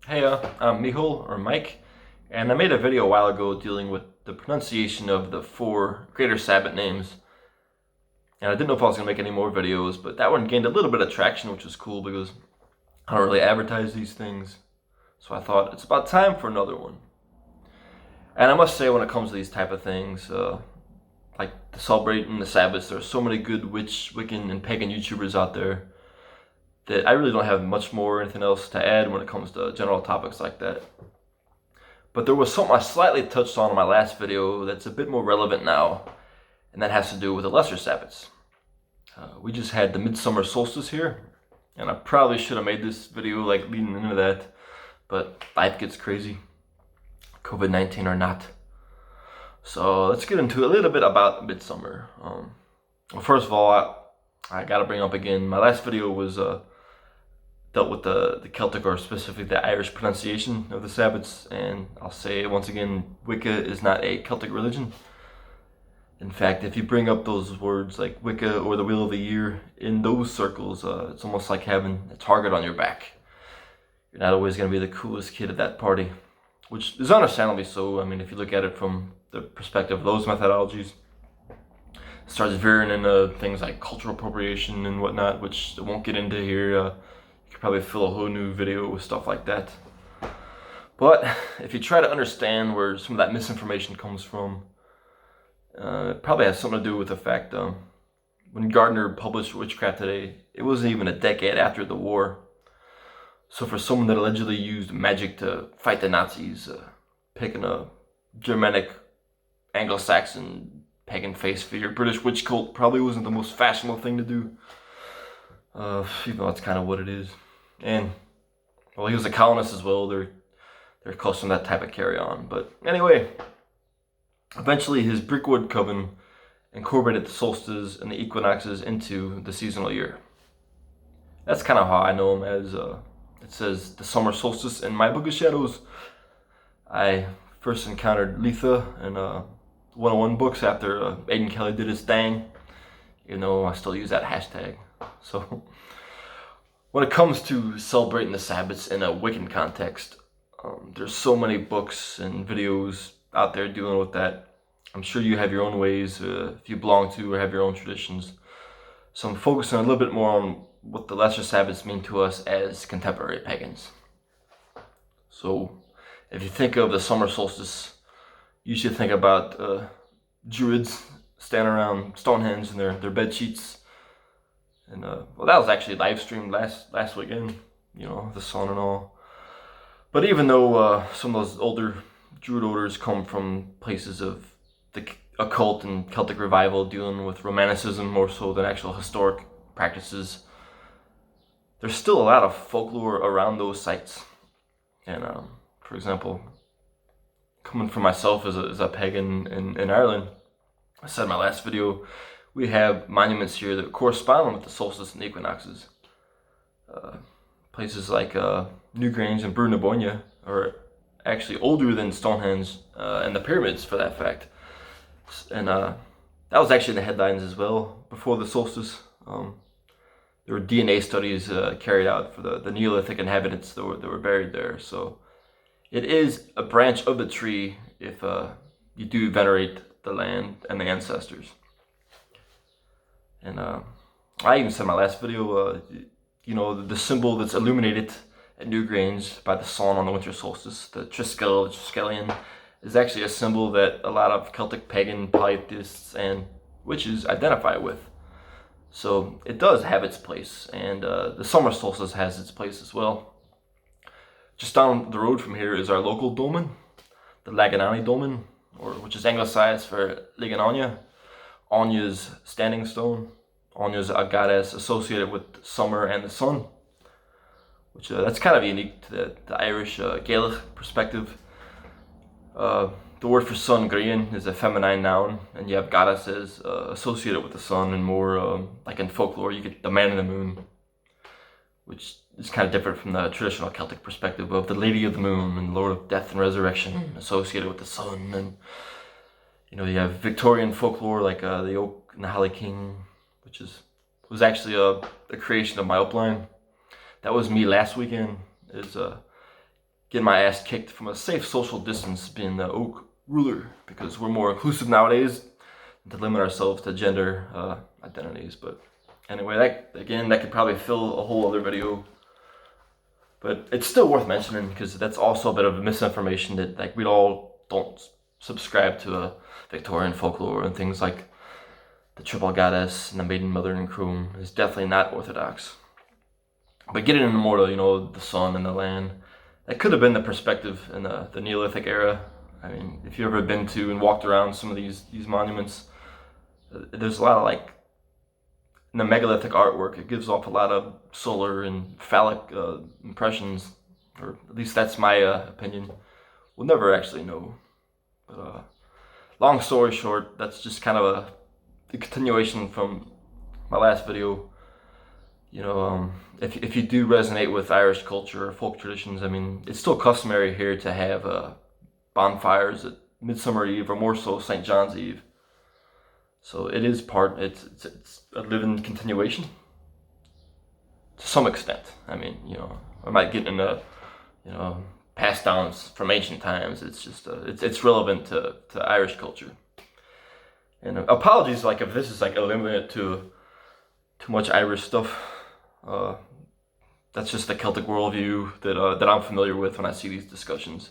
Hey, I'm Michal, or Mike, and I made a video a while ago dealing with the pronunciation of the four Greater Sabbat names. And I didn't know if I was going to make any more videos, but that one gained a little bit of traction, which was cool because I don't really advertise these things. So I thought it's about time for another one. And I must say, when it comes to these type of things, like celebrating the Sabbats, there are so many good Wiccan, and pagan YouTubers out there that I really don't have much more or anything else to add when it comes to general topics like that. But there was something I slightly touched on in my last video that's a bit more relevant now, and that has to do with the lesser Sabbats. We just had the Midsummer solstice here, and I probably should have made this video like leading into that, but life gets crazy, COVID-19 or not. So let's get into a little bit about Midsummer. Well, first of all, I gotta bring up again, my last video was dealt with the Celtic, or specifically the Irish pronunciation of the Sabbats, and I'll say once again, Wicca is not a Celtic religion. In fact, if you bring up those words like Wicca or the Wheel of the Year in those circles, it's almost like having a target on your back. You're not always going to be the coolest kid at that party, which is understandably so. I mean, if you look at it from the perspective of those methodologies, it starts veering into things like cultural appropriation and whatnot, which I won't get into here. You could probably fill a whole new video with stuff like that. But if you try to understand where some of that misinformation comes from, it probably has something to do with the fact when Gardner published Witchcraft Today, it wasn't even a decade after the war. So for someone that allegedly used magic to fight the Nazis, picking a Germanic, Anglo-Saxon, pagan face for your British witch cult probably wasn't the most fashionable thing to do. Even though that's kind of what it is. And, well, he was a colonist as well. They're accustomed to that type of carry on. But anyway, eventually his Brickwood coven incorporated the solstices and the equinoxes into the seasonal year. That's kind of how I know him, as it says the summer solstice in my book of shadows. I first encountered Litha in 101 books after Aiden Kelly did his thing. You know, I still use that hashtag. So when it comes to celebrating the Sabbats in a Wiccan context, there's so many books and videos out there dealing with that. I'm sure you have your own ways if you belong to or have your own traditions. So I'm focusing a little bit more on what the lesser Sabbats mean to us as contemporary pagans. So if you think of the summer solstice, you should think about druids standing around Stonehenge in their bed sheets. And well, that was actually live streamed last weekend, you know, the sun and all. But even though some of those older druid orders come from places of the occult and Celtic revival, dealing with romanticism more so than actual historic practices, there's still a lot of folklore around those sites. And for example, coming from myself as a pagan in Ireland, I said in my last video, we have monuments here that correspond with the solstice and equinoxes. Places like Newgrange and Brú are actually older than Stonehenge and the pyramids, for that fact. And that was actually in the headlines as well before the solstice. There were DNA studies carried out for the Neolithic inhabitants that were buried there. So it is a branch of the tree if you do venerate the land and the ancestors. And I even said in my last video, you know, the symbol that's illuminated at Newgrange by the sun on the winter solstice, the Triskelion, is actually a symbol that a lot of Celtic pagan polytheists and witches identify with. So it does have its place, and the summer solstice has its place as well. Just down the road from here is our local dolmen, the Laganani dolmen, which is anglicized for Liganania, Anya's standing stone. Anya's a goddess associated with summer and the sun, which that's kind of unique to the Irish Gaelic perspective. The word for sun, Grian, is a feminine noun, and you have goddesses associated with the sun, and more like in folklore, you get the man in the moon, which is kind of different from the traditional Celtic perspective of the Lady of the Moon and Lord of Death and Resurrection associated with the sun. And you know, you have Victorian folklore like the Oak and the Holly King, which was actually a creation of my upline. That was me last weekend. getting my ass kicked from a safe social distance being the oak ruler, because we're more inclusive nowadays to limit ourselves to gender identities. But anyway, that could probably fill a whole other video. But it's still worth mentioning because that's also a bit of misinformation that like we all don't subscribe to a Victorian folklore and things like the triple goddess and the maiden mother and croom is definitely not orthodox. But getting into more, the sun and the land, that could have been the perspective in the Neolithic era. I mean, if you've ever been to and walked around some of these monuments, there's a lot of like, in the megalithic artwork, it gives off a lot of solar and phallic impressions, or at least that's my opinion. We'll never actually know. But long story short, that's just kind of a continuation from my last video. If you do resonate with Irish culture or folk traditions, I mean, it's still customary here to have bonfires at Midsummer Eve, or more so St. John's Eve. So it is it's a living continuation to some extent. I mean, I might get into, passed down from ancient times. It's just, it's relevant to Irish culture. And apologies, like if this is like limited to too much Irish stuff. That's just the Celtic worldview that I'm familiar with when I see these discussions.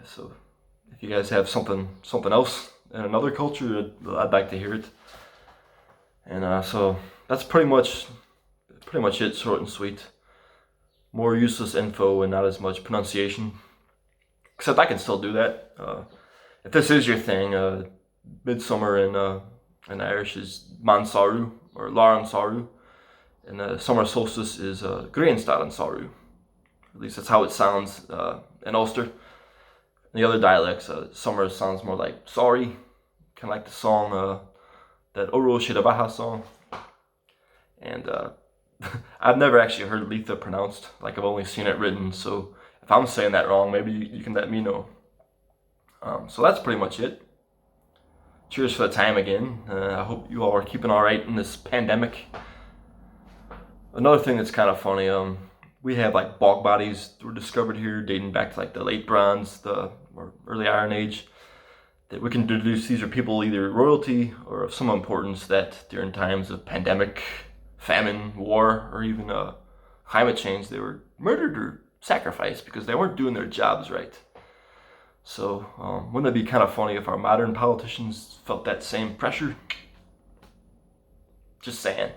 So if you guys have something else in another culture, I'd like to hear it. And so that's pretty much it, short and sweet. More useless info and not as much pronunciation. Except I can still do that. If this is your thing, Midsummer in Irish is Mansaru or Laran Saru, and the summer solstice is Greenstaden Saru. At least that's how it sounds in Ulster. In the other dialects, summer sounds more like sorry, kind of like the song, that Oro Shidabaha song. And I've never actually heard Litha pronounced, like I've only seen it written, so if I'm saying that wrong, maybe you can let me know. So that's pretty much it. Cheers for the time again. I hope you all are keeping alright in this pandemic. Another thing that's kind of funny, we have like bog bodies that were discovered here dating back to like the late Bronze, or early Iron Age, that we can deduce these are people either royalty or of some importance that during times of pandemic, famine, war, or even climate change, they were murdered or sacrificed because they weren't doing their jobs right. So wouldn't it be kind of funny if our modern politicians felt that same pressure? Just saying.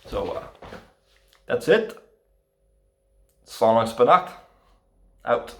So that's it. Slán Spanacht. Out.